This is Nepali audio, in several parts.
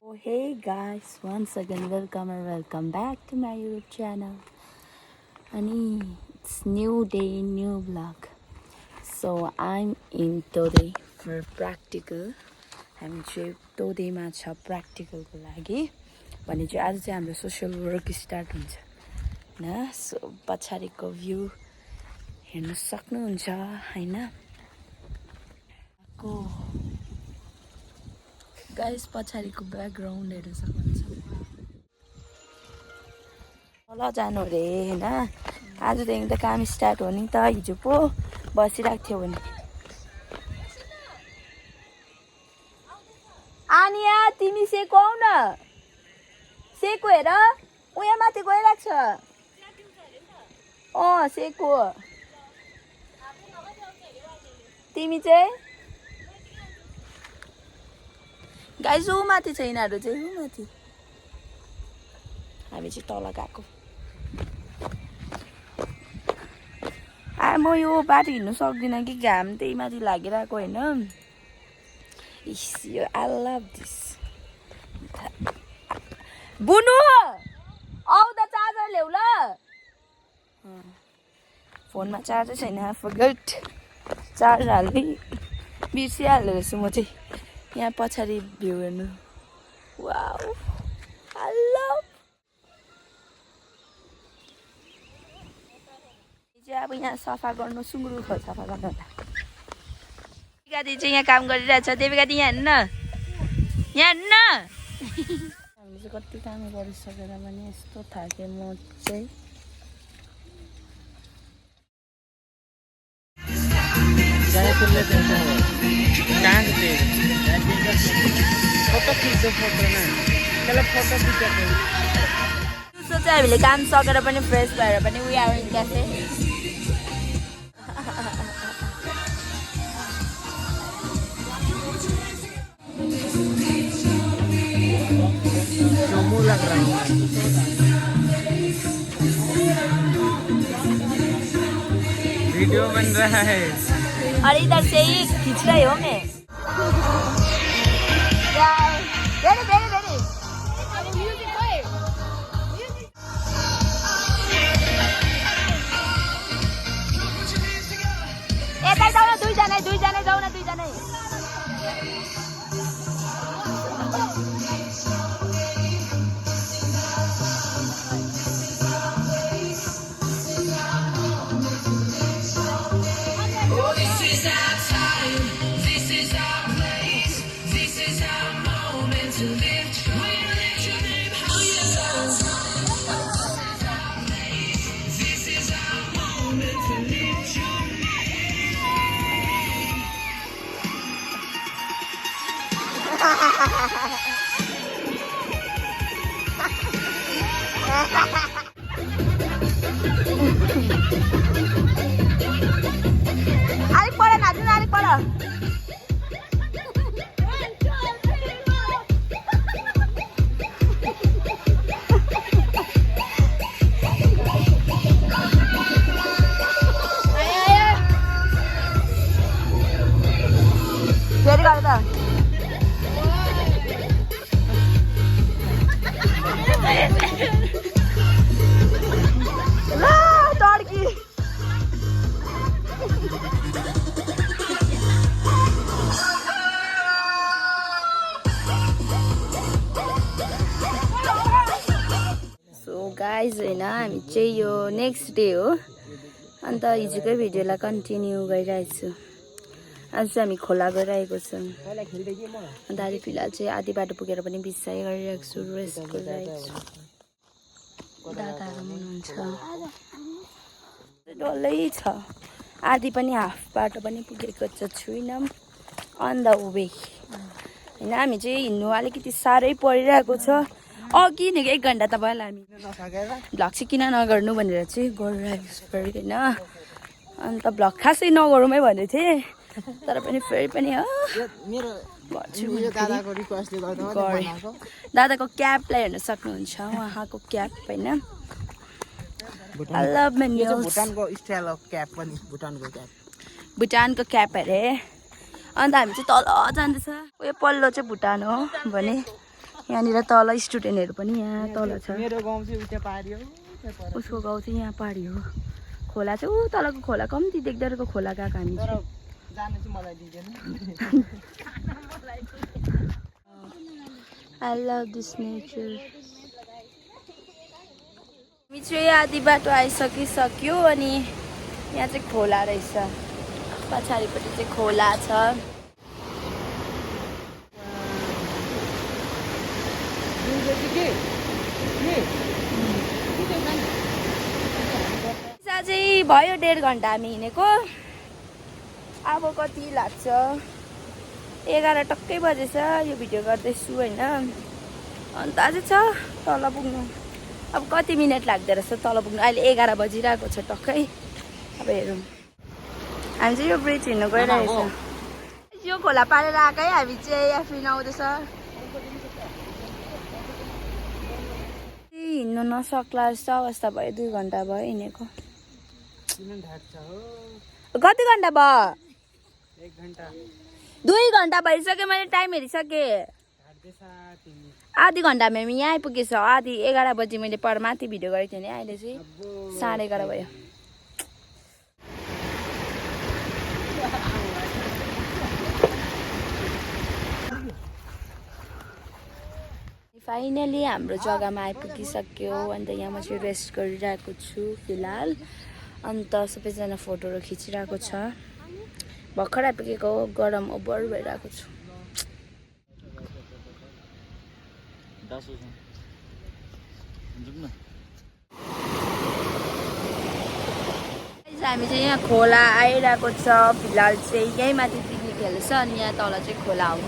Oh, hey guys, once again welcome back to my YouTube channel. And it's new day, new vlog. So I'm in Todai for practical. हामी चाहिँ तोदेमा छ प्र्याक्टिकलको लागि भने चाहिँ आज चाहिँ हाम्रो सोसियल वर्क स्टार्ट हुन्छ हैन। सो पछाडिको भ्यू हेर्न सक्नुहुन्छ हैन। को गाइस पछाडिको ब्याकग्राउन्ड हेर्न सक्नुहुन्छ। ल जानु रे हैन। आजदेखि त काम स्टार्ट हो नि त। हिजो पो बसिरहेको थियो भने आनिया तिमी सेको आउ न। सेको हेर उया माथि गइरहेको छ। सेको तिमी चाहिँ गाइस ऊ माथि छ। यिनीहरू चाहिँ ऊ माथि, हामी चाहिँ तल गएको। म यो बाटो हिँड्नु सक्दिनँ कि घाम त्यही माथि लागिरहेको होइन। I love this. बुनु आउ त चार्जर ल्याउ ल। फोनमा चार्जर छैन। फर्गट चार्ज हाल्दै बिर्सिहाल्दो रहेछु म चाहिँ। यहाँ पछाडि भ्यू हेर्नु। Wow I love। अब यहाँ सफा गर्नु सुँगुरको सफा गर्नु होला। देविका दिदी चाहिँ यहाँ काम गरिरहेछ। देविका दिदी यहाँ हेर्नु न, यहाँ हेर्नु न। हामीले चाहिँ कति काम गरिसकेर पनि यस्तो थाकेँ म चाहिँ। चाहिँ हामीले काम सकेर पनि फ्रेस भएर पनि we are in cafe. Video बन रहा है और इधर से ही खींच रही हो मैं। Ready ready ready. यता जाऊ न दुईजना जाऊ न दुईजना। अलिक पर नाच्नु न, अलिक पर। फेरि गर त। गाइज होइन हामी चाहिँ यो नेक्स्ट डे हो। अन्त हिजोकै भिडियोलाई कन्टिन्यू गरिरहेको छु। आज चाहिँ हामी खोला गइरहेको छौँ। अन्त अहिले फिलहाल चाहिँ आधी बाटो पुगेर पनि बिसाइ गरिरहेको छु, रेस्ट गरिरहेको छु। दादाहरू हुनुहुन्छ डल्लै छ। आधी पनि हाफ बाटो पनि पुगेको चाहिँ छुइनँ। अन द वे होइन। हामी चाहिँ हिँड्नु अलिकति साह्रै परिरहेको छ। अघि नै 1 घन्टा त भयो हामी भ्लग चाहिँ किन नगर्नु भनेर चाहिँ गरिरहेको छु फेरि होइन। अन्त भ्लग खासै नगरौँ भन्दै थिएँ, तर पनि फेरि पनि दादाको क्यापलाई हेर्न सक्नुहुन्छ। उहाँको क्याप होइन। भुटानको क्याप अरे। अन्त हामी चाहिँ तल जाँदैछ। उयो पल्लो चाहिँ भुटान हो भने यहाँनिर तल स्टुडेन्टहरू पनि यहाँ तल छ मेरो गाउँ चाहिँ उता पारि हो उसको गाउँ चाहिँ यहाँ पारि हो खोला चाहिँ ऊ तलको खोला कम्ती देख्दो रहेको खोला गएको हामी तर चाहिँ जान चाहिँ मलाई दिँदैन I love this nature. हामी चाहिँ आधी बाटो आइसकिसक्यो अनि यहाँ चाहिँ खोला रहेछ पछाडिपट्टि चाहिँ खोला छ चाहिँ भयो 1.5 घन्टा हामी हिँडेको अब कति लाग्छ 11 टक्कै बजेछ यो भिडियो गर्दैछु होइन अन्त अझै छ तल पुग्नु अब कति मिनट लाग्दो रहेछ तल पुग्नु अहिले 11 बजिरहेको छ टक्कै अब हेरौँ हामी चाहिँ यो ब्रिज हिँड्नु गइरहेछ यो खोला पारेर आएकै हामी चाहिँ एफिन आउँदैछ हिँड्नु नसक्ला जस्तो अवस्था भयो 2 घन्टा भयो हिँडेको कति घन्टा भयो 1 घन्टा 2 घन्टा भइसक्यो मैले टाइम हेरिसकेँ आधी घन्टामा हामी यहाँ आइपुगेछ आधी 11 बजी मैले पर माथि भिडियो गरेको थिएँ नि अहिले चाहिँ 11:30 भयो फाइनली हाम्रो जग्गामा आइपुगिसक्यो अन्त यहाँ म चाहिँ रेस्ट गरिरहेको छु फिलहाल अन्त सबैजना फोटोहरू खिचिरहेको छ भर्खर आइपुगेको गरम ओभर भइरहेको छु हामी चाहिँ यहाँ खोला आइरहेको छ फिलहाल चाहिँ यहीँ माथि पिकनिक खेल्दैछ अनि यहाँ तल चाहिँ खोला हो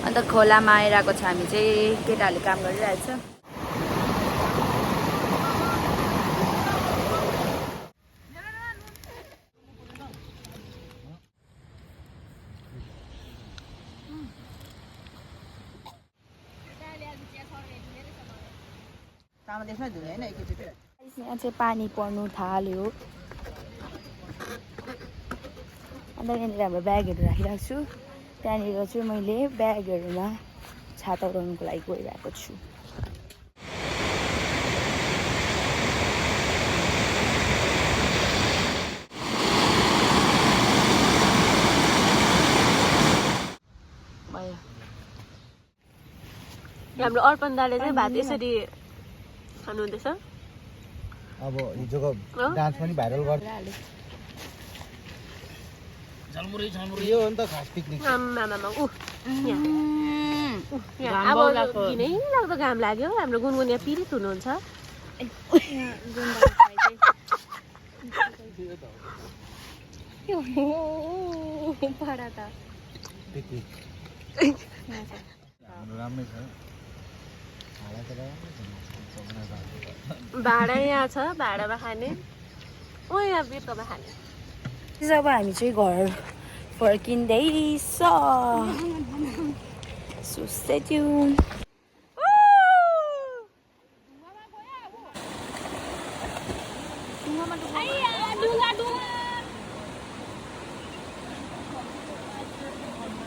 अन्त खोलामा आइरहेको छ हामी चाहिँ केटाहरूले काम गरिरहेछ यहाँ चाहिँ पानी पर्नु थाल्यो अन्त यहाँनिर हाम्रो ब्यागहरू राखिरहेको छु त्यहाँनिर चाहिँ मैले ब्यागहरूमा छाता उडाउनुको लागि गइरहेको छु हाम्रो अर्पण दाले चाहिँ भात यसरी खानुहुँदैछ अब हिजोको डान्स पनि भाइरल गर्छ यो हो नि त खास पिकनिक अब किनै लाग्दो घाम लाग्यो हाम्रो गुनगुन यहाँ पीडित हुनुहुन्छ भाडा यहाँ छ भाडामा खाने ओ यहाँ बिर्कोमा खाने जब हामी चाहिँ घर फर्किँदैछ सो स्टे ट्युन